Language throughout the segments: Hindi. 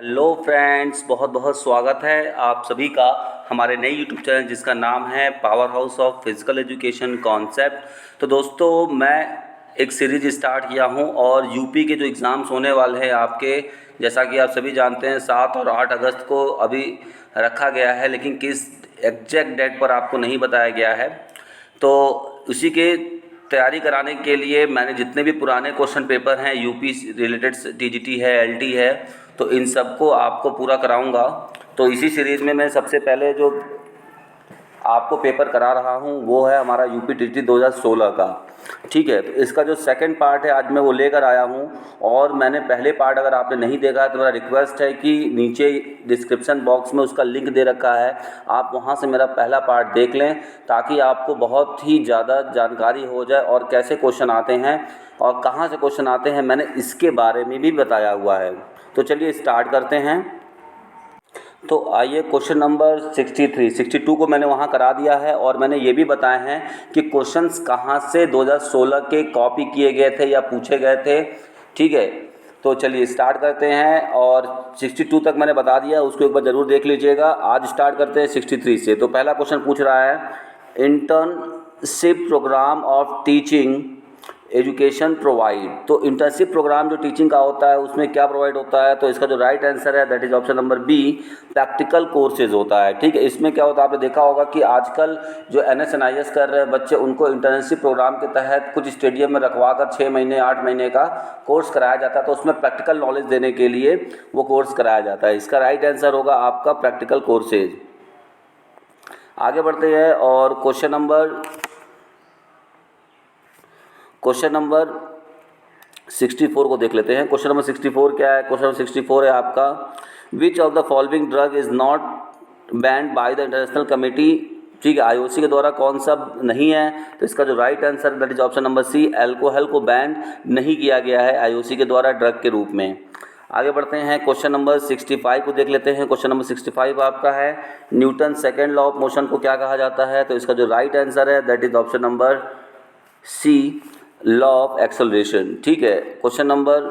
हेलो फ्रेंड्स, बहुत बहुत स्वागत है आप सभी का हमारे नए यूट्यूब चैनल जिसका नाम है power house of physical education concept. तो दोस्तों, मैं एक सीरीज़ स्टार्ट किया हूं और यूपी के जो एग्ज़ाम्स होने वाले हैं आपके, जैसा कि आप सभी जानते हैं 7 और 8 अगस्त को अभी रखा गया है, लेकिन किस एग्जैक्ट डेट पर आपको नहीं बताया गया है। तो उसी के तैयारी कराने के लिए मैंने जितने भी पुराने क्वेश्चन पेपर हैं यूपी रिलेटेड, टीजीटी है, एलटी है, तो इन सबको आपको पूरा कराऊंगा। तो इसी सीरीज़ में मैं सबसे पहले जो आपको पेपर करा रहा हूँ वो है हमारा यूपी टीजीटी 2016 का। ठीक है, तो इसका जो सेकंड पार्ट है आज मैं वो लेकर आया हूँ। और मैंने पहले पार्ट अगर आपने नहीं देखा है तो मेरा रिक्वेस्ट है कि नीचे डिस्क्रिप्शन बॉक्स में उसका लिंक दे रखा है, आप वहाँ से मेरा पहला पार्ट देख लें, ताकि आपको बहुत ही ज़्यादा जानकारी हो जाए और कैसे क्वेश्चन आते हैं और कहाँ से क्वेश्चन आते हैं मैंने इसके बारे में भी बताया हुआ है। तो चलिए स्टार्ट करते हैं। तो आइए, क्वेश्चन नंबर 62 को मैंने वहाँ करा दिया है और मैंने ये भी बताए हैं कि क्वेश्चंस कहाँ से 2016 के कॉपी किए गए थे या पूछे गए थे। ठीक है, तो चलिए स्टार्ट करते हैं। और 62 तक मैंने बता दिया, उसको एक बार ज़रूर देख लीजिएगा। आज स्टार्ट करते हैं 63 से। तो पहला क्वेश्चन पूछ रहा है, internship program of teaching education provide. तो इंटर्नशिप प्रोग्राम जो टीचिंग का होता है उसमें क्या प्रोवाइड होता है? तो इसका जो राइट आंसर है that is option number B, practical courses होता है। ठीक है, इसमें क्या होता है, आपने देखा होगा कि आजकल जो NSNIS कर रहे हैं बच्चे, उनको इंटर्नशिप प्रोग्राम के तहत कुछ स्टेडियम में रखवा कर 6 महीने 8 महीने का कोर्स कराया जाता है। तो उसमें प्रैक्टिकल नॉलेज देने के लिए वो कोर्स कराया जाता है। इसका राइट आंसर होगा आपका प्रैक्टिकल कोर्सेज। आगे बढ़ते हैं और क्वेश्चन नंबर 64 को देख लेते हैं। क्वेश्चन नंबर 64 क्या है? क्वेश्चन नंबर 64 है आपका, विच of the following drug is not band by the international committee. ठीक है, IOC के द्वारा कौन सा नहीं है? तो इसका जो right answer that is option number C, alcohol को बैंड नहीं किया गया है IOC के द्वारा ड्रग के रूप में। आगे बढ़ते हैं, क्वेश्चन नंबर 65 को देख लेते हैं। क्वेश्चन नंबर 65 आपका है, Newton second law of motion को क्या कहा जाता है? तो इसका जो राइट आंसर है that is option number C, law of acceleration. ठीक है, क्वेश्चन नंबर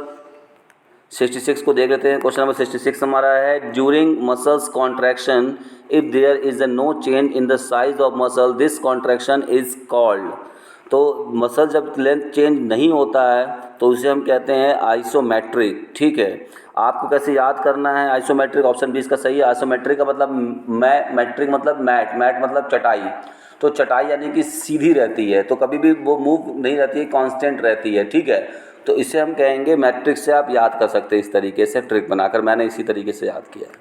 66 को देख लेते हैं। क्वेश्चन नंबर 66 हमारा है, during muscles contraction if there is a no change in the size of muscle this contraction is called. तो मसल जब लेंथ चेंज नहीं होता है तो उसे हम कहते हैं आइसोमेट्रिक। ठीक है, आपको कैसे याद करना है आइसोमेट्रिक? ऑप्शन बी इसका सही है। आइसोमेट्रिक का मतलब मैट्रिक मतलब मैट मतलब चटाई। तो चटाई यानी कि सीधी रहती है, तो कभी भी वो मूव नहीं रहती है, कांस्टेंट रहती है। ठीक है, तो इसे हम कहेंगे मैट्रिक्स से आप याद कर सकते हैं इस तरीके से ट्रिक बनाकर। मैंने इसी तरीके से याद किया है।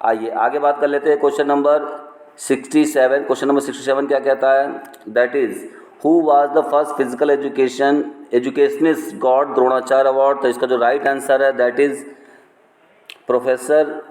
आइए आगे बात कर लेते हैं। Question number 67। क्वेश्चन नंबर 67 क्या कहता है? That is, who was the first physical educationist got Dronacharya award. तो इसका जो राइट आंसर है that is professor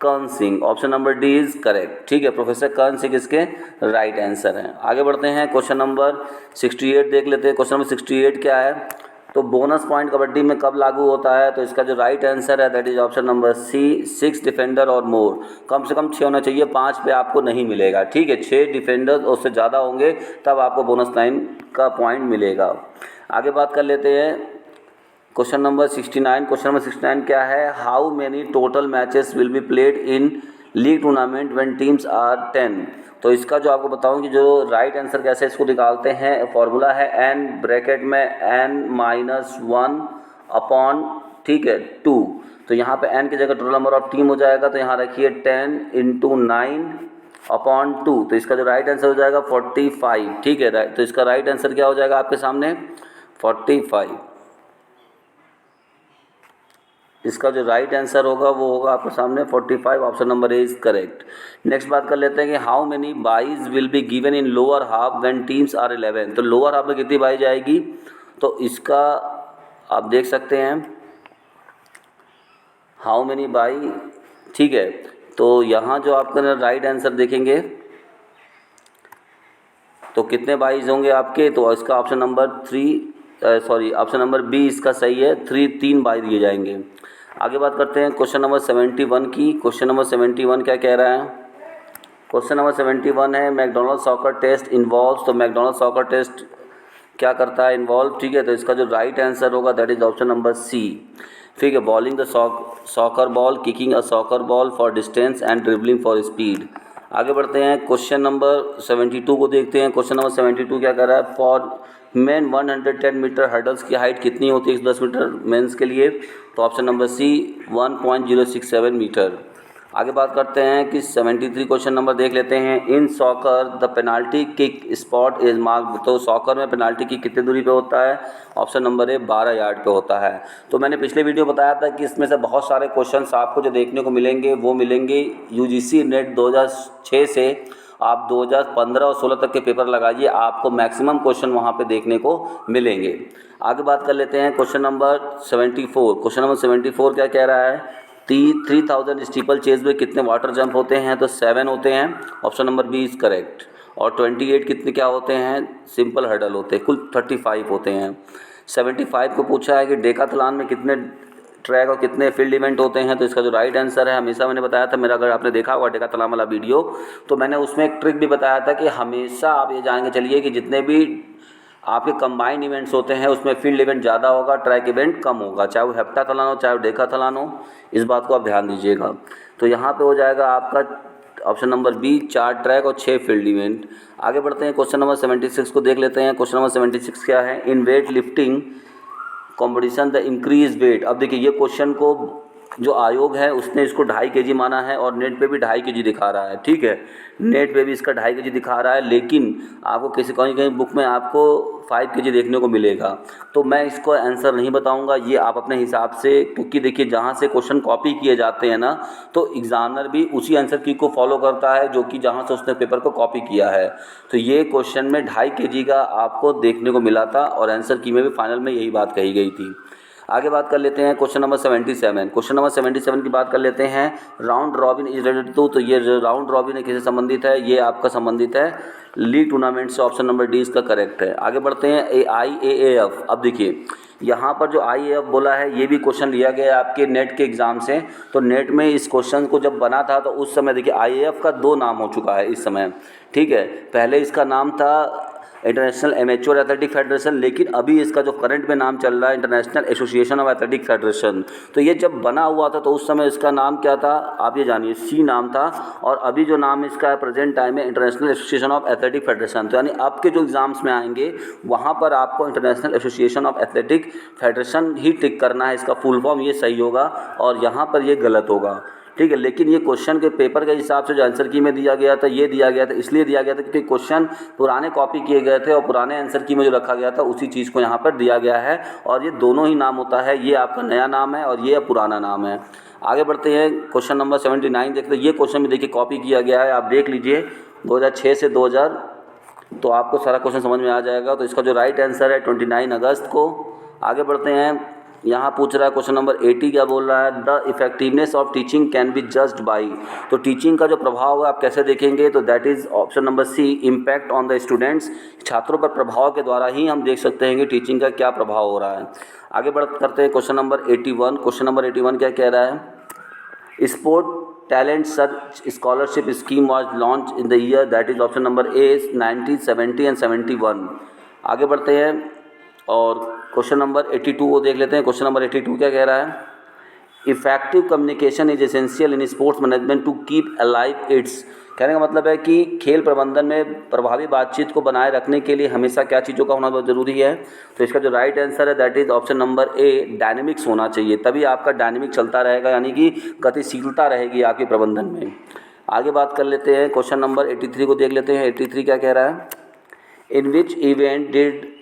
Karan Singh. Option number D is correct. ठीक है, प्रोफेसर कर्ण सिंह इसके राइट आंसर हैं। आगे बढ़ते हैं, क्वेश्चन नंबर 68 देख लेते हैं। क्वेश्चन नंबर 68 क्या है? तो बोनस पॉइंट कबड्डी में कब लागू होता है? तो इसका जो राइट आंसर है that is option number C, 6 defender और मोर। कम से कम 6 होना चाहिए, 5 पे आपको नहीं मिलेगा। ठीक है, 6 डिफेंडर उससे ज़्यादा होंगे तब आपको बोनस लाइन का पॉइंट मिलेगा। आगे बात कर लेते हैं, क्वेश्चन नंबर 69। क्वेश्चन नंबर 69 क्या है? How many total matches will be played in league tournament when teams are 10। तो इसका जो आपको बताऊं कि जो राइट आंसर कैसे इसको निकालते हैं, फॉर्मूला है n ब्रैकेट में n-1 अपॉन, ठीक है, 2। तो यहाँ पे n की जगह टोटल नंबर ऑफ टीम हो जाएगा, तो यहाँ रखिए 10 × 9 अपॉन 2। तो इसका जो राइट आंसर हो जाएगा 45। ठीक है, तो इसका राइट आंसर क्या हो जाएगा आपके सामने? 45। इसका जो राइट आंसर होगा वो होगा आपके सामने 45। Option number A is correct. Next बात कर लेते हैं कि how many byes will be given in lower half when teams are 11। तो लोअर हाफ में कितनी बाई जाएगी? तो इसका आप देख सकते हैं हाउ मेनी बाई। ठीक है, तो यहाँ जो आपका राइट आंसर देखेंगे तो कितने बाइज होंगे आपके? तो इसका option number option number B इसका सही है, 3 बाई दिए जाएंगे। आगे बात करते हैं क्वेश्चन नंबर 71 की। क्वेश्चन नंबर 71 क्या कह रहा है? क्वेश्चन नंबर 71 है, मैकडॉनल्ड सॉकर टेस्ट इन्वॉल्व्स। तो मैकडॉनल्ड सॉकर टेस्ट क्या करता है? इन्वॉल्व। ठीक है, तो इसका जो राइट आंसर होगा that is option number C, ठीक है, bowling the soccer ball, kicking a soccer ball for distance and dribbling for speed. आगे बढ़ते हैं, क्वेश्चन नंबर 72 को देखते हैं। क्वेश्चन नंबर 72 क्या कर रहा है, फॉर मेन 110 मीटर हर्डल्स की हाइट कितनी होती है 110 मीटर मेंस के लिए, तो ऑप्शन नंबर सी 1.067 मीटर। आगे बात करते हैं कि 73 क्वेश्चन नंबर देख लेते हैं। In soccer the penalty kick spot is mark, तो सॉकर में पेनाल्टी किक कितनी दूरी पे होता है, ऑप्शन नंबर ए 12 यार्ड पे होता है। तो मैंने पिछले वीडियो बताया था कि इसमें से बहुत सारे क्वेश्चंस आपको जो देखने को मिलेंगे वो मिलेंगे यूजीसी नेट 2006 से आप 2015 और 16 तक के पेपर लगाइए, आपको मैक्सिमम क्वेश्चन वहाँ पे देखने को मिलेंगे। आगे बात कर लेते हैं क्वेश्चन नंबर 74। क्वेश्चन नंबर 74 क्या कह रहा है, 3000 स्टीपल चेज में कितने वाटर जंप होते हैं, तो 7 होते हैं, option number B is correct. और 28 कितने क्या होते हैं, सिंपल हर्डल होते हैं, कुल 35 होते हैं। 75 को पूछा है कि डेकाथलॉन में कितने ट्रैक और कितने फील्ड इवेंट होते हैं, तो इसका जो राइट आंसर है, हमेशा मैंने बताया था, मेरा अगर आपने देखा होगा डेकाथलॉन वाला वीडियो, तो मैंने उसमें एक ट्रिक भी बताया था कि हमेशा आप ये जान के चलिए कि जितने भी आपके कंबाइंड इवेंट्स होते हैं उसमें फील्ड इवेंट ज़्यादा होगा, ट्रैक इवेंट कम होगा, चाहे वो हेप्टाथलॉन हो चाहे वो डेकाथलॉन हो, इस बात को आप ध्यान दीजिएगा। तो यहाँ पे हो जाएगा आपका ऑप्शन नंबर बी 4 ट्रैक और 6 फील्ड इवेंट। आगे बढ़ते हैं, क्वेश्चन नंबर 76 को देख लेते हैं। क्वेश्चन नंबर 76 क्या है, in weight lifting competition the increase weight. अब देखिए ये क्वेश्चन को जो आयोग है उसने इसको 2.5 kg माना है और नेट पे भी 2.5 kg दिखा रहा है, ठीक है, नेट पे भी इसका 2.5 kg दिखा रहा है, लेकिन आपको किसी कहीं बुक में आपको 5 kg देखने को मिलेगा। तो मैं इसको आंसर नहीं बताऊंगा, ये आप अपने हिसाब से, क्योंकि देखिए जहाँ से क्वेश्चन कॉपी किए जाते हैं ना, तो एग्जामिनर भी उसी आंसर की को फॉलो करता है जो कि जहाँ से उसने पेपर को कॉपी किया है। तो ये क्वेश्चन में 2.5 kg का आपको देखने को मिला था और आंसर की में भी फाइनल में यही बात कही गई थी। आगे बात कर लेते हैं क्वेश्चन नंबर 77। क्वेश्चन नंबर 77 की बात कर लेते हैं, round robin is related to, तो ये राउंड रॉबिन किससे संबंधित है, ये आपका संबंधित है लीग टूर्नामेंट से, ऑप्शन नंबर डी इसका करेक्ट है। आगे बढ़ते हैं IAAF। अब देखिए यहाँ पर जो IAAF बोला है ये भी क्वेश्चन लिया गया है आपके नेट के एग्ज़ाम से। तो नेट में इस क्वेश्चन को जब बना था तो उस समय देखिए IAAF का 2 नाम हो चुका है इस समय, ठीक है, पहले इसका नाम था इंटरनेशनल एमेच्योर एथलेटिक फेडरेशन, लेकिन अभी इसका जो करंट में नाम चल रहा है international association of athletic federation. तो ये जब बना हुआ था तो उस समय इसका नाम क्या था, आप ये जानिए, सी नाम था, और अभी जो नाम इसका है प्रेजेंट टाइम में international association of athletic federation. तो यानी अब के जो एग्जाम्स में आएंगे वहाँ पर आपको international association of athletic federation ही टिक करना है, इसका फुल फॉर्म ये सही होगा और यहाँ पर ये गलत होगा, ठीक है। लेकिन ये क्वेश्चन के पेपर के हिसाब से जो आंसर की में दिया गया था, ये दिया गया था, इसलिए दिया गया था क्योंकि क्वेश्चन पुराने कॉपी किए गए थे और पुराने आंसर की में जो रखा गया था उसी चीज़ को यहाँ पर दिया गया है, और ये दोनों ही नाम होता है, ये आपका नया नाम है और ये पुराना नाम है। आगे बढ़ते हैं, क्वेश्चन नंबर 79 देखते हैं। ये क्वेश्चन भी देखिए कॉपी किया गया है, आप देख लीजिए 2006 से 2000, तो आपको सारा क्वेश्चन समझ में आ जाएगा। तो इसका जो राइट आंसर है 29 अगस्त को। आगे बढ़ते हैं, यहाँ पूछ रहा है क्वेश्चन नंबर 80 क्या बोल रहा है, the effectiveness of teaching can be judged by. तो टीचिंग का जो प्रभाव है आप कैसे देखेंगे, तो that is option number C impact on the students. छात्रों पर प्रभाव के द्वारा ही हम देख सकते हैं कि टीचिंग का क्या प्रभाव हो रहा है। आगे करते हैं क्वेश्चन नंबर 81। क्वेश्चन नंबर 81 क्या कह रहा है, sport talent search scholarship scheme was launch in the year, that is option number A 1970 and 71। आगे बढ़ते हैं और क्वेश्चन नंबर 82 को देख लेते हैं। क्वेश्चन नंबर 82 क्या कह रहा है, effective communication is essential in sports management to keep alive its. कहने का मतलब है कि खेल प्रबंधन में प्रभावी बातचीत को बनाए रखने के लिए हमेशा क्या चीज़ों का होना बहुत ज़रूरी है। तो इसका जो राइट आंसर है that is option number A dynamics होना चाहिए, तभी आपका डायनेमिक चलता रहेगा, यानी कि गतिशीलता रहेगी आपके प्रबंधन में। आगे बात कर लेते हैं, क्वेश्चन नंबर 83 को देख लेते हैं। 83 क्या कह रहा है, in which event did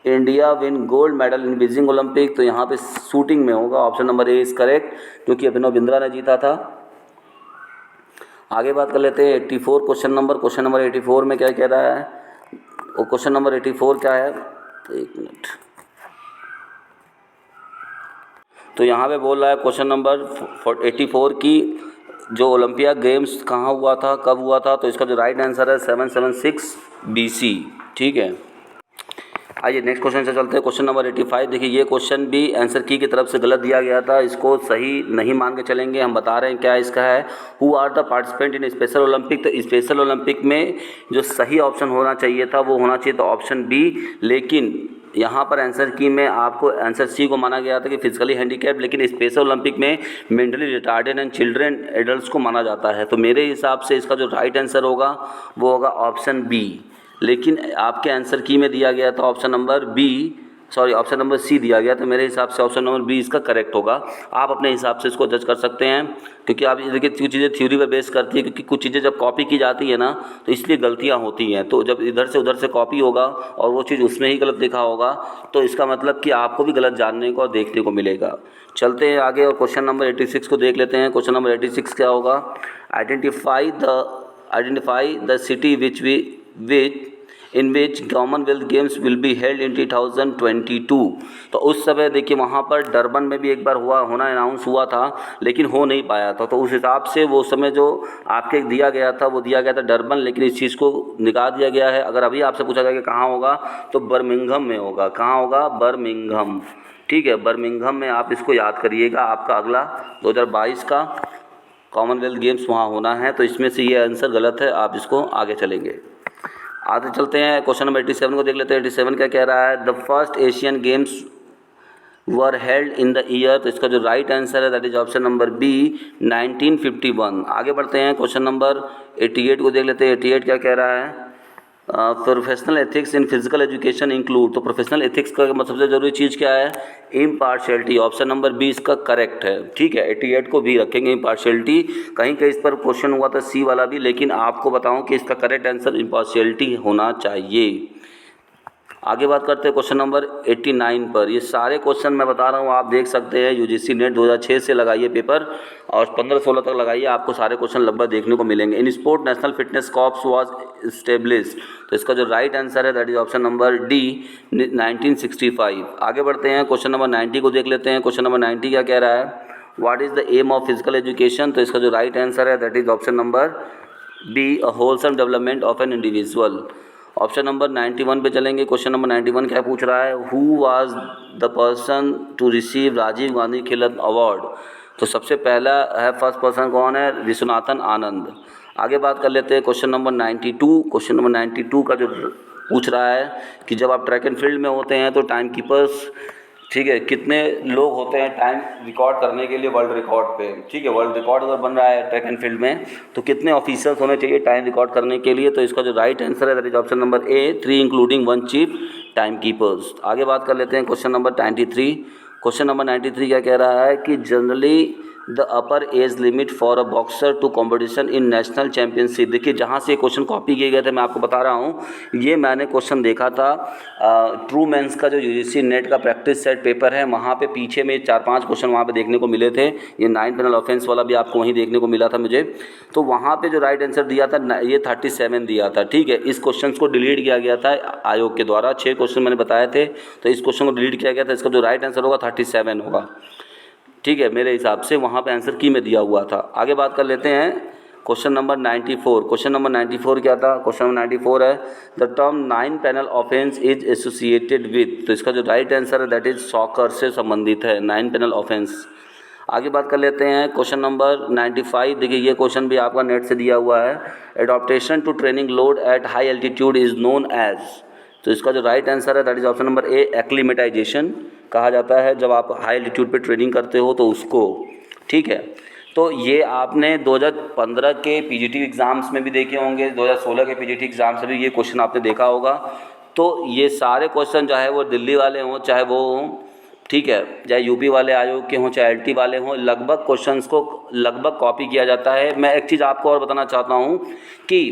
India win gold medal in Beijing Olympic. तो यहाँ पे शूटिंग में होगा, option number A is correct, क्योंकि अभिनव बिंद्रा ने जीता था। आगे बात कर लेते हैं 84 क्वेश्चन नंबर 84 में क्या कह रहा है, और क्वेश्चन नंबर 84 क्या है, एक मिनट, तो यहाँ पे बोल रहा है क्वेश्चन नंबर 84 की जो ओलंपिया गेम्स कहाँ हुआ था, कब हुआ था, तो इसका जो राइट आंसर है 776 BC, ठीक है। आइए नेक्स्ट क्वेश्चन से चलते हैं। क्वेश्चन नंबर 85 देखिए, ये क्वेश्चन भी आंसर की तरफ से गलत दिया गया था, इसको सही नहीं मान के चलेंगे, हम बता रहे हैं क्या इसका है। Who are the participant in special Olympic. तो स्पेशल ओलंपिक में जो सही ऑप्शन होना चाहिए था वो होना चाहिए था ऑप्शन बी, लेकिन यहाँ पर आंसर की में आपको आंसर सी को माना गया था कि फिजिकली हैंडीकैप, लेकिन स्पेशल ओलंपिक में mentally retarded and children adults को माना जाता है। तो मेरे हिसाब से इसका जो राइट आंसर होगा वो होगा ऑप्शन बी। लेकिन आपके आंसर की में दिया गया था ऑप्शन नंबर सी दिया गया, तो मेरे हिसाब से ऑप्शन नंबर बी इसका करेक्ट होगा। आप अपने हिसाब से इसको जज कर सकते हैं, क्योंकि आप ये देखिए कुछ चीज़ें थ्योरी पर बेस करती है, क्योंकि कुछ चीज़ें जब कॉपी की जाती है ना तो इसलिए गलतियाँ होती हैं। तो जब इधर से उधर से कॉपी होगा और वो चीज़ उसमें ही गलत लिखा होगा तो इसका मतलब कि आपको भी गलत जानने को और देखने को मिलेगा। चलते हैं आगे और क्वेश्चन नंबर 86 को देख लेते हैं। क्वेश्चन नंबर 86 क्या होगा? Identify the city in which Commonwealth games will be held in 2022। तो उस समय देखिए वहाँ पर डरबन में भी एक बार होना अनाउंस हुआ था, लेकिन हो नहीं पाया था। तो उस हिसाब से वो समय जो आपके दिया गया था डरबन, लेकिन इस चीज़ को निकाल दिया गया है। अगर अभी आपसे पूछा जाए कि कहाँ होगा तो बर्मिंघम में होगा। कहाँ होगा? बर्मिंघम। ठीक है, बर्मिंघम में आप इसको याद करिएगा। आपका अगला 2022 का कॉमनवेल्थ गेम्स वहाँ होना है। तो इसमें से ये आंसर गलत है, आप इसको आगे चलेंगे। आगे चलते हैं, क्वेश्चन नंबर 87 को देख लेते हैं। 87 क्या कह रहा है? The first Asian games were held in the year. तो इसका जो राइट आंसर है that is option number B 1951। आगे बढ़ते हैं, क्वेश्चन नंबर 88 को देख लेते हैं। 88 क्या कह रहा है? Professional ethics in physical education include. तो प्रोफेशनल एथिक्स का मतलब सबसे ज़रूरी चीज़ क्या है? इम्पार्शियलिटी। ऑप्शन नंबर बी इसका करेक्ट है। ठीक है, 88 को भी रखेंगे इम्पार्शियलिटी। कहीं कहीं इस पर क्वेश्चन हुआ था सी वाला भी, लेकिन आपको बताऊं कि इसका करेक्ट आंसर इम्पार्शियलिटी होना चाहिए। आगे बात करते हैं क्वेश्चन नंबर 89 पर। ये सारे क्वेश्चन मैं बता रहा हूँ, आप देख सकते हैं। यूजीसी नेट 2006 से लगाइए पेपर और 15-16 तक लगाइए, आपको सारे क्वेश्चन लगभग देखने को मिलेंगे। In sport national fitness corps was established. तो इसका जो राइट आंसर है that is option number D 1965। आगे बढ़ते हैं, क्वेश्चन नंबर 90 को देख लेते हैं। क्वेश्चन नंबर 90 क्या कह रहा है? What is the aim of physical education. तो इसका जो राइट आंसर है that is option number B a wholesome development of an individual. Option number 91 पे चलेंगे। क्वेश्चन नंबर 91 क्या पूछ रहा है? Who was the person to receive Rajiv Gandhi Khel Ratna award. तो सबसे पहला है, फर्स्ट पर्सन कौन है? विश्वनाथन आनंद। आगे बात कर लेते हैं क्वेश्चन नंबर 92। क्वेश्चन नंबर 92 का जो पूछ रहा है कि जब आप ट्रैक एंड फील्ड में होते हैं तो टाइम कीपर्स, ठीक है, कितने लोग होते हैं टाइम रिकॉर्ड करने के लिए वर्ल्ड रिकॉर्ड पे। ठीक है, वर्ल्ड रिकॉर्ड अगर बन रहा है ट्रैक एंड फील्ड में तो कितने ऑफिसर्स होने चाहिए टाइम रिकॉर्ड करने के लिए। तो इसका जो राइट आंसर है that is option number A 3 including 1 chief time keepers. आगे बात कर लेते हैं क्वेश्चन नंबर 93। क्वेश्चन नंबर 93 क्या कह रहा है कि generally the upper age limit for a boxer to competition in national championship. देखिए जहाँ से क्वेश्चन कॉपी किए गए थे मैं आपको बता रहा हूँ, ये मैंने क्वेश्चन देखा था ट्रू मेंस का जो यूजीसी नेट का प्रैक्टिस सेट पेपर है, वहाँ पे पीछे में 4-5 क्वेश्चन वहाँ पे देखने को मिले थे। ये 9 पेनल ऑफेंस वाला भी आपको वहीं देखने को मिला था मुझे। तो वहाँ पे जो राइट आंसर दिया था ये 37 दिया था। ठीक है, इस क्वेश्चन को डिलीट किया गया था आयोग के द्वारा। 6 क्वेश्चन मैंने बताए थे, तो इस क्वेश्चन को डिलीट किया गया था। इसका जो राइट आंसर होगा 37 होगा। ठीक है, मेरे हिसाब से वहाँ पे आंसर की में दिया हुआ था। आगे बात कर लेते हैं क्वेश्चन नंबर 94। क्वेश्चन नंबर 94 क्या था? क्वेश्चन नंबर 94 है the term 9 panel offence is associated with. तो इसका जो राइट आंसर है दैट इज सॉकर से संबंधित है 9 पैनल ऑफेंस। आगे बात कर लेते हैं क्वेश्चन नंबर 95। देखिए ये क्वेश्चन भी आपका नेट से दिया हुआ है। Adaptation to training load at high altitude is known as. तो इसका जो राइट आंसर है that is option number A acclimatisation कहा जाता है। जब आप हाई एल्टीट्यूड पे ट्रेनिंग करते हो तो उसको, ठीक है। तो ये आपने 2015 के पीजीटी एग्ज़ाम्स में भी देखे होंगे, 2016 के पीजीटी एग्ज़ाम से भी ये क्वेश्चन आपने देखा होगा। तो ये सारे क्वेश्चन चाहे वो दिल्ली वाले हों, चाहे वो हों, ठीक है, चाहे यूपी वाले आयोग के हों, चाहे एलटी वाले हों, लगभग क्वेश्चंस को लगभग कॉपी किया जाता है। मैं एक चीज़ आपको और बताना चाहता हूँ कि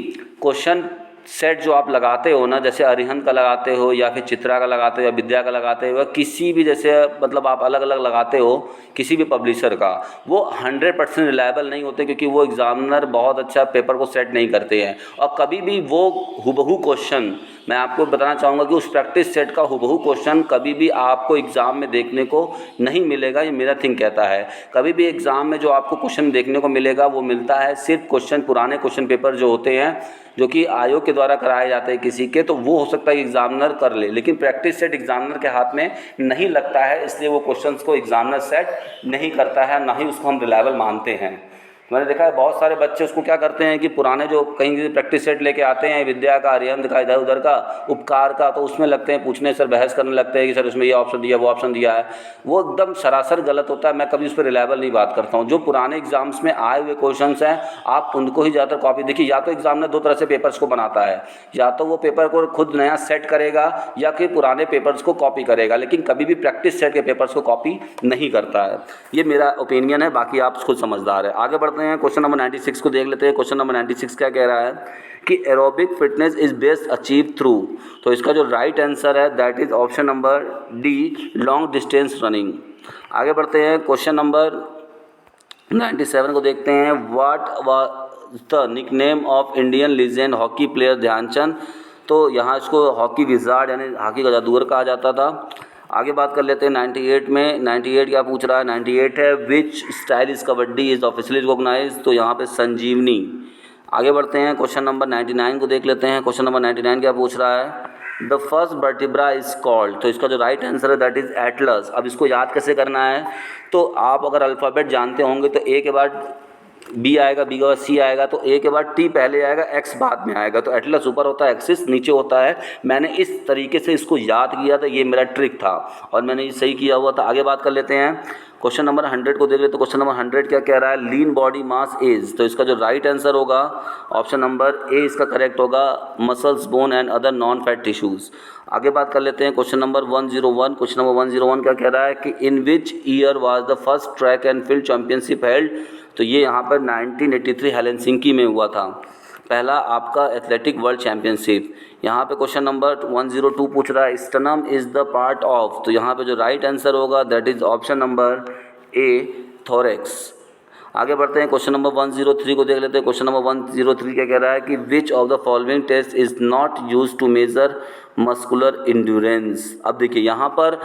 क्वेश्चन सेट जो आप लगाते हो ना, जैसे अरिहंत का लगाते हो या फिर चित्रा का लगाते हो या विद्या का लगाते हो, किसी भी जैसे मतलब आप अलग अलग लगाते हो किसी भी पब्लिशर का, वो 100% रिलायबल नहीं होते, क्योंकि वो एग्जामिनर बहुत अच्छा पेपर को सेट नहीं करते हैं। और कभी भी वो हुबहू क्वेश्चन, मैं आपको बताना चाहूँगा कि उस प्रैक्टिस सेट का हुबहू क्वेश्चन कभी भी आपको एग्ज़ाम में देखने को नहीं मिलेगा। ये मेरा थिंक कहता है। कभी भी एग्ज़ाम में जो आपको क्वेश्चन देखने को मिलेगा वो मिलता है सिर्फ क्वेश्चन, पुराने क्वेश्चन पेपर जो होते हैं जो कि आयोग के द्वारा कराए जाते हैं किसी के, तो वो हो सकता है एग्जामिनर कर ले, लेकिन प्रैक्टिस सेट एग्जामिनर के हाथ में नहीं लगता है, इसलिए वो क्वेश्चंस को एग्जामिनर सेट नहीं करता है, ना ही उसको हम रिलायबल मानते हैं। मैंने देखा है बहुत सारे बच्चे उसको क्या करते हैं कि पुराने जो कहीं भी प्रैक्टिस सेट लेके आते हैं विद्या का, अरिहंत का, इधर उधर का, उपकार का, तो उसमें लगते हैं पूछने, सर बहस करने लगते हैं कि सर इसमें ये ऑप्शन दिया, वो ऑप्शन दिया है। वो एकदम सरासर गलत होता है। मैं कभी उस पर रिलायबल नहीं बात करता हूँ। जो पुराने एग्जाम्स में आए हुए क्वेश्चन हैं आप उनको ही ज़्यादातर कॉपी देखिए। या तो एग्जामिनर दो तरह से पेपर्स को बनाता है, या तो वो पेपर को खुद नया सेट करेगा या फिर पुराने पेपर्स को कॉपी करेगा, लेकिन कभी भी प्रैक्टिस सेट के पेपर्स को कॉपी नहीं करता है। ये मेरा ओपिनियन है, बाकी आप खुद समझदार है। आगे बढ़ते हैं, क्वेश्चन नंबर 96 को देख लेते हैं। क्वेश्चन नंबर 96 क्या कह रहा है कि aerobic fitness is best achieve through, तो इसका जो राइट आंसर है that is option number D, long distance running. आगे बढ़ते हैं, क्वेश्चन नंबर 97 को देखते हैं। What was the nickname of Indian legend hockey player Dhyanchand, तो यहाँ इसको हॉकी विजार्ड यानी हॉकी का जादूगर कहा जाता था। आगे बात कर लेते हैं 98 में। 98 क्या पूछ रहा है? 98 है which style is kabaddi is officially recognized, तो यहाँ पे संजीवनी। आगे बढ़ते हैं, क्वेश्चन नंबर 99 को देख लेते हैं। क्वेश्चन नंबर 99 क्या पूछ रहा है? The first vertebra is called, तो इसका जो राइट आंसर है दैट इज एटलस। अब इसको याद कैसे करना है? तो आप अगर अल्फ़ाबेट जानते होंगे तो ए के बाद बी आएगा, बी के बाद सी आएगा, तो ए के बाद टी पहले आएगा, एक्स बाद में आएगा। तो एटलस ऊपर होता है, एक्सिस नीचे होता है। मैंने इस तरीके से इसको याद किया था, ये मेरा ट्रिक था और मैंने ये सही किया हुआ था। आगे बात कर लेते हैं, क्वेश्चन नंबर 100 को देख लेते हैं। क्वेश्चन नंबर 100 क्या कह रहा है? लीन बॉडी मास इज, तो इसका जो राइट आंसर होगा ऑप्शन नंबर ए इसका करेक्ट होगा, muscles, bone and other non fat tissues. आगे बात कर लेते हैं, क्वेश्चन नंबर 101। क्वेश्चन नंबर 101 क्या कह रहा है कि in which year was the first track and field championship held, तो ये यहाँ पर 1983 हेलेंसिंकी में हुआ था पहला आपका एथलेटिक वर्ल्ड चैम्पियनशिप। यहाँ पे क्वेश्चन नंबर 102 पूछ रहा है sternum is the part of, तो यहाँ पे जो राइट आंसर होगा that is option number A, thorax. आगे बढ़ते हैं, क्वेश्चन नंबर 103 को देख लेते हैं। क्वेश्चन नंबर 103 क्या कह रहा है कि which of the following test is not use to measure muscular endurance. अब देखिए यहाँ पर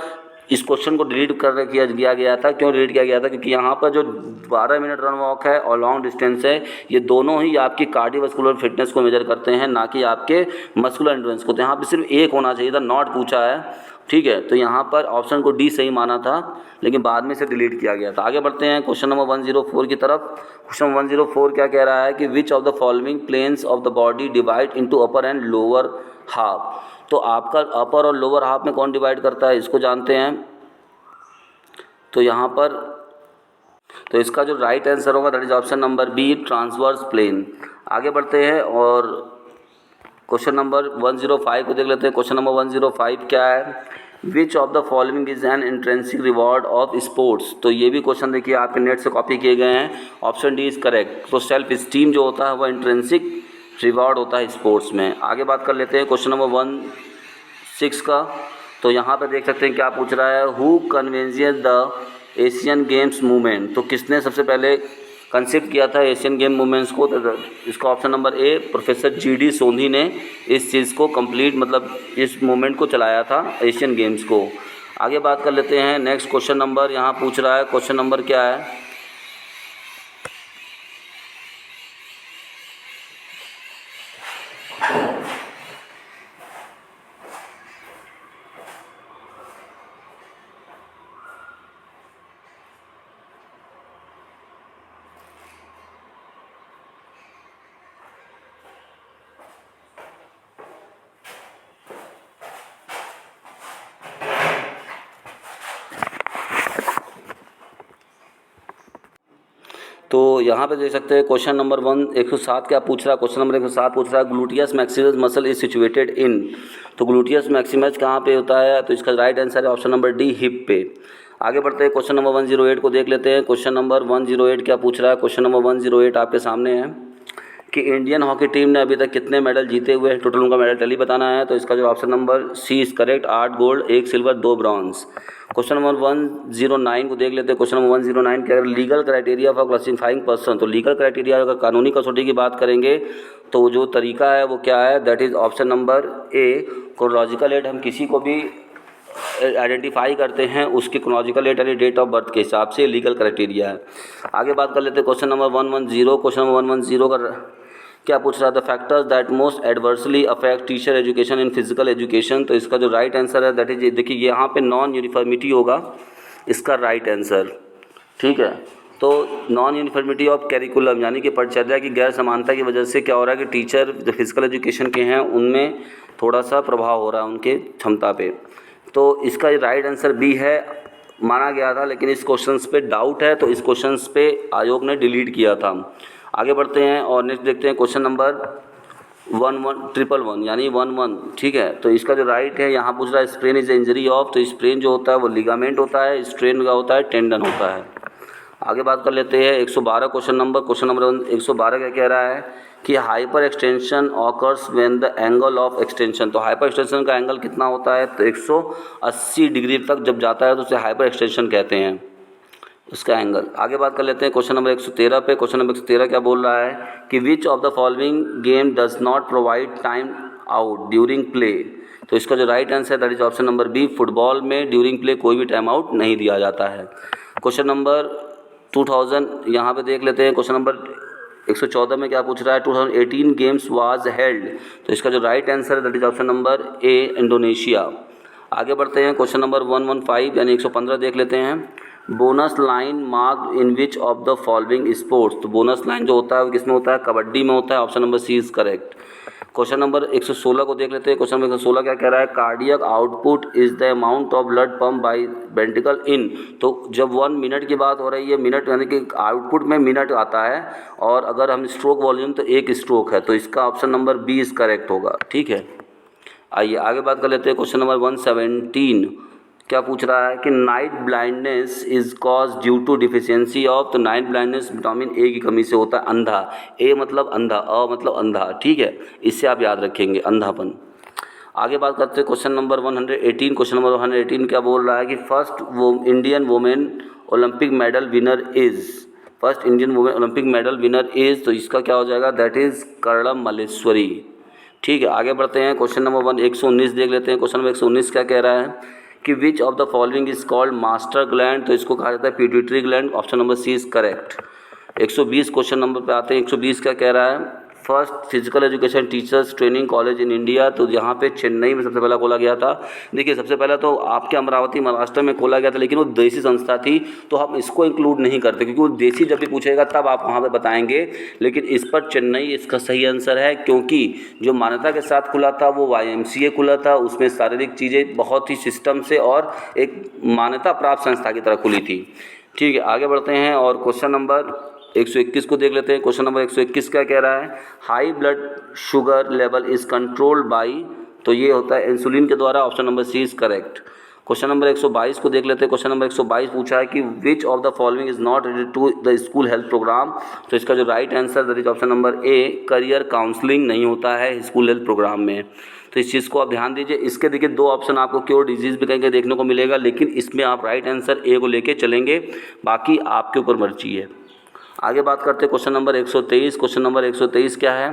इस क्वेश्चन को डिलीट कर किया गया था। क्यों डिलीट किया गया था? क्योंकि यहाँ पर जो 12 मिनट रन वॉक है और लॉन्ग डिस्टेंस है, ये दोनों ही आपकी कार्डियोवैस्कुलर फिटनेस को मेजर करते हैं, ना कि आपके मस्कुलर एंड्योरेंस को। तो यहाँ पे सिर्फ एक होना चाहिए था, नॉट पूछा है, ठीक है। तो यहाँ पर ऑप्शन को डी सही माना था, लेकिन बाद में इसे डिलीट किया गया था। आगे बढ़ते हैं क्वेश्चन नंबर 104 की तरफ। क्वेश्चन 104 क्या कह रहा है कि which of the following planes of the body divide into upper and lower half, तो आपका अपर और लोअर हाफ में कौन डिवाइड करता है इसको जानते हैं। तो यहाँ पर तो इसका जो राइट आंसर होगा that is option number B, transverse plane. आगे बढ़ते हैं और क्वेश्चन नंबर 105 को देख लेते हैं। क्वेश्चन नंबर 105 क्या है? विच of the following is an intrinsic reward of sports, तो ये भी क्वेश्चन देखिए आपके नेट से कॉपी किए गए हैं। Option D is correct. तो सेल्फ स्टीम जो होता है वह इंट्रेंसिक रिवॉर्ड होता है स्पोर्ट्स में। आगे बात कर लेते हैं क्वेश्चन नंबर 16 का। तो यहाँ पर देख सकते हैं क्या पूछ रहा है, who conceived the Asian Games movement, तो किसने सबसे पहले कंसेप्ट किया था एशियन गेम मूवमेंट्स को? तो इसका ऑप्शन नंबर ए, प्रोफेसर GD सोंधी ने इस चीज़ को कंप्लीट मतलब इस मूवमेंट को चलाया था एशियन गेम्स को। आगे बात कर लेते हैं, नेक्स्ट क्वेश्चन नंबर यहाँ पूछ रहा है, क्वेश्चन नंबर क्या है? तो यहाँ पे देख सकते हैं क्वेश्चन नंबर 107 क्या पूछ रहा है? क्वेश्चन नंबर 107 पूछ रहा है gluteus Maximus muscle is situated in, तो ग्लूटियस मैक्सिमस कहाँ पे होता है? तो इसका राइट आंसर है ऑप्शन नंबर डी, हिप पे। आगे बढ़ते हैं, क्वेश्चन नंबर 108 को देख लेते हैं। क्वेश्चन नंबर 108 क्या पूछ रहा है? क्वेश्चन नंबर 108 आपके सामने है कि इंडियन हॉकी टीम ने अभी तक कितने मेडल जीते हुए हैं, टोटल उनका मेडल टैली बताना है। तो इसका जो option number C is correct, 8 gold, 1 silver, 2 bronze. Question number 109 को देख लेते हैं। क्वेश्चन नंबर 109 के अगर legal criteria for classifying person, तो लीगल क्राइटेरिया अगर कानूनी कसौटी की बात करेंगे तो जो तरीका है वो क्या है? That is option number A, chronological age हम किसी को भी आइडेंटिफाई करते हैं उसके क्रोनोलॉजिकल डेट यानी डेट ऑफ बर्थ के हिसाब से लीगल क्राइटेरिया है। आगे बात कर लेते हैं क्वेश्चन नंबर 110। क्वेश्चन नंबर 110 का क्या पूछ रहा था? Factors that most adversely affect teacher education in physical education, तो इसका जो राइट आंसर है दैट इज, देखिए यहाँ पे नॉन यूनिफॉर्मिटी होगा इसका राइट आंसर, ठीक है। तो नॉन यूनिफॉर्मिटी ऑफ कैरिकुलम यानी कि पठचर्या की गैर समानता की वजह से क्या हो रहा है कि टीचर जो फिजिकल एजुकेशन के हैं उनमें थोड़ा सा प्रभाव हो रहा है उनके क्षमता पे। तो इसका राइट आंसर बी है, माना गया था, लेकिन इस क्वेश्चंस पे डाउट है तो इस क्वेश्चंस पे आयोग ने डिलीट किया था। आगे बढ़ते हैं और नेक्स्ट देखते हैं क्वेश्चन नंबर 1111 यानी 11, ठीक है। तो इसका जो राइट है यहाँ पूछ रहा है स्प्रेन इज इंजरी ऑफ, तो स्प्रेन जो होता है वो लिगामेंट होता है, स्ट्रेन का होता है टेंडन होता है। आगे बात कर लेते हैं 112 क्वेश्चन नंबर 112 क्या कह रहा है कि hyper extension occurs when the angle of extension, तो हाइपर एक्सटेंशन का एंगल कितना होता है, तो 180 डिग्री तक जब जाता है तो उसे हाइपर एक्सटेंशन कहते हैं, उसका एंगल। आगे बात कर लेते हैं क्वेश्चन नंबर 113 पे। क्वेश्चन नंबर 113 क्या बोल रहा है कि which of the following game does not provide time out during play, तो इसका जो राइट आंसर है that is option number B, football में ड्यूरिंग प्ले कोई भी टाइम आउट नहीं दिया जाता है। क्वेश्चन नंबर 2000 यहाँ पे देख लेते हैं। क्वेश्चन नंबर 114 में क्या पूछ रहा है, 2018 गेम्स वाज हेल्ड, तो इसका जो राइट आंसर है that is option number A, Indonesia. आगे बढ़ते हैं क्वेश्चन नंबर 115 यानी 115 देख लेते हैं। Bonus line marked in which of the following sports, तो बोनस लाइन जो होता है वो किसमें होता है, कबड्डी में होता है, option number C is correct. Question number 116 को देख लेते हैं। क्वेश्चन नंबर 116 क्या कह रहा है, cardiac output is the amount of blood pump by ventricle in, तो जब 1 मिनट की बात हो रही है, मिनट यानी कि आउटपुट में मिनट आता है, और अगर हम स्ट्रोक वॉल्यूम तो 1 स्ट्रोक है, तो इसका option number B is correct होगा, ठीक है। आइए आगे बात कर लेते हैं। क्वेश्चन नंबर 117 क्या पूछ रहा है कि night blindness is cause due to deficiency of, तो नाइट ब्लाइंडनेस विटामिन ए की कमी से होता है, अंधा, ए मतलब अंधा, अ मतलब अंधा, ठीक है, इससे आप याद रखेंगे अंधापन। आगे बात करते हैं क्वेश्चन नंबर 118। क्वेश्चन नंबर 118 क्या बोल रहा है कि first Indian women Olympic medal winner is, first Indian women Olympic medal winner is, तो इसका क्या हो जाएगा, दैट इज कर्णम मल्लेश्वरी, ठीक है। आगे बढ़ते हैं क्वेश्चन नंबर 119 देख लेते हैं। क्वेश्चन नंबर 119 क्या कह रहा है कि which of the following is called master gland, तो इसको कहा जाता है pituitary gland, option number C is correct. 120 question number पे आते हैं। 120 क्या कह रहा है, first physical education teachers training college in India, तो यहाँ पे चेन्नई में सबसे पहला खोला गया था। देखिए सबसे पहला तो आपके अमरावती महाराष्ट्र में खोला गया था, लेकिन वो देसी संस्था थी तो हम इसको इंक्लूड नहीं करते, क्योंकि वो देसी जब भी पूछेगा तब आप वहाँ पे बताएंगे, लेकिन इस पर चेन्नई इसका सही आंसर है, क्योंकि जो मान्यता के साथ खुला था वो YMCA खुला था, उसमें शारीरिक चीज़ें बहुत ही सिस्टम से और एक मान्यता प्राप्त संस्था की तरह खुली थी, ठीक है। आगे बढ़ते हैं और क्वेश्चन नंबर 121 को देख लेते हैं। क्वेश्चन नंबर 121 क्या कह रहा है, high blood sugar level is controlled by, तो ये होता है इंसुलिन के द्वारा, option number C is correct. Question number 122 को देख लेते हैं। क्वेश्चन नंबर 122 पूछा है कि which of the following is not related to the school health program, तो इसका जो right answer that is option number A, career counselling नहीं होता है स्कूल हेल्थ प्रोग्राम में, तो इस चीज़ को आप ध्यान दीजिए। इसके देखिए 2 ऑप्शन आपको क्योर डिजीज़ भी कहीं कहीं देखने को मिलेगा, लेकिन इसमें आप राइट आंसर ए को लेके चलेंगे, बाकी आपके ऊपर मर्जी है। आगे बात करते हैं क्वेश्चन नंबर 123। क्वेश्चन नंबर 123 क्या है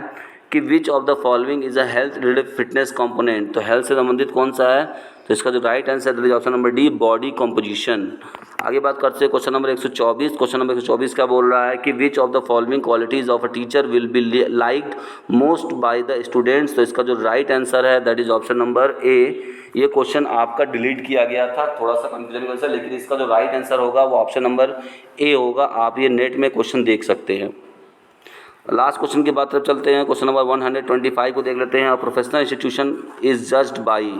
कि which of the following is a health related fitness component, तो हेल्थ से संबंधित कौन सा है, तो इसका जो राइट आंसर है option number D, body composition. आगे बात करते हैं क्वेश्चन नंबर 124। क्वेश्चन नंबर 124 क्या बोल रहा है कि which of the following qualities of a teacher will be liked most by the students, तो इसका जो राइट आंसर है दैट इज ऑप्शन नंबर ए। ये क्वेश्चन आपका डिलीट किया गया था, थोड़ा सा कंफ्यूजन की वजह से, लेकिन इसका जो राइट आंसर होगा वो ऑप्शन नंबर ए होगा। आप ये नेट में क्वेश्चन देख सकते हैं। लास्ट क्वेश्चन की बात तरफ चलते हैं। क्वेश्चन नंबर 125 को देख लेते हैं। Professional institution is judged by,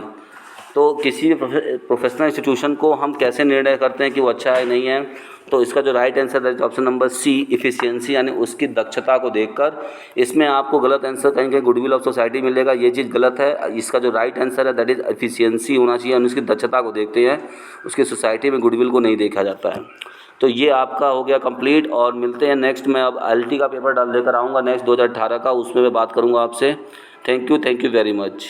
तो किसी भी प्रोफेशनल इंस्टीट्यूशन को हम कैसे निर्णय करते हैं कि वो अच्छा है नहीं है, तो इसका जो राइट आंसर है ऑप्शन नंबर सी, इफिशियंसी यानी उसकी दक्षता को देखकर। इसमें आपको गलत आंसर कहेंगे गुडविल ऑफ सोसाइटी मिलेगा, ये चीज़ गलत है। इसका जो राइट आंसर है दैट इज इफिशियंसी होना चाहिए, हम उसकी दक्षता को देखते हैं, उसकी सोसाइटी में गुडविल को नहीं देखा जाता है। तो ये आपका हो गया कंप्लीट, और मिलते हैं नेक्स्ट। मैं अब LT का पेपर लेकर आऊँगा नेक्स्ट 2018 का, उसमें मैं बात करूँगा आपसे। Thank you very much.